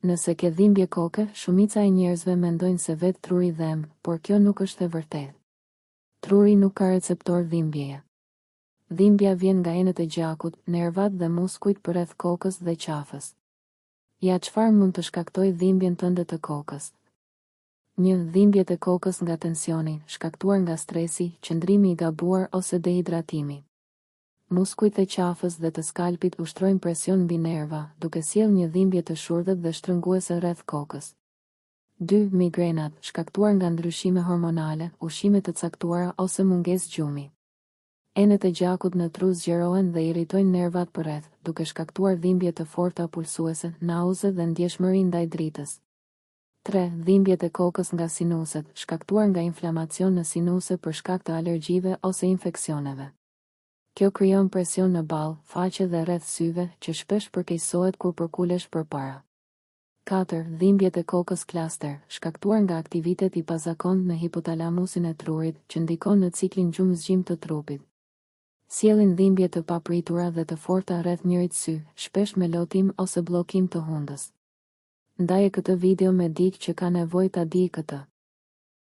Nëse ke dhimbje koke, shumica e njerëzve mendojnë se vetë truri dhem, por kjo nuk është e vërtetë. Truri nuk ka receptor dhimbjeje. Dhimbja vjen nga enët e gjakut, nervat dhe muskujt përreth kokës dhe qafës. Ja çfarë mund të shkaktojë dhimbjen tënde të kokës? 1. Dhimbjet e kokës nga tensioni, shkaktuar nga stresi, qëndrimi i gabuar ose dehidratimi. Muskujt e qafës dhe të skalpit ushtrojnë presion mbi nerva, duke sjellë një dhimbje të shurdhët dhe shtrënguese rreth kokës. 2. Migrenat, shkaktuar nga ndryshime hormonale, ushqime të caktuara ose mungesë gjumi. Enet e gjakut në tru zgjerohen dhe irritojnë nervat përreth, duke shkaktuar dhimbje të forta pulsuese, nauze dhe ndjeshmëri ndaj dritës. 3. Dhimbjet e kokës nga sinuset, shkaktuar nga inflamacion në sinuse për shkak të alergjive ose infeksioneve. Kjo krijon presion në ballë, faqe dhe rreth syve, që shpesh përkeqësohet kur përkulesh përpara. 4. Dhimbjet e kokës klaster, shkaktuar nga aktivitet i pazakont në hipotalamusin e trurit, që ndikon në ciklin gjumëzgjim të trupit. Sjellin dhimbje të papritura dhe të forta rreth njërit sy, shpesh me lotim ose bllokim të hundës. Ndaje këtë video me dikë që ka nevojë ta di këtë.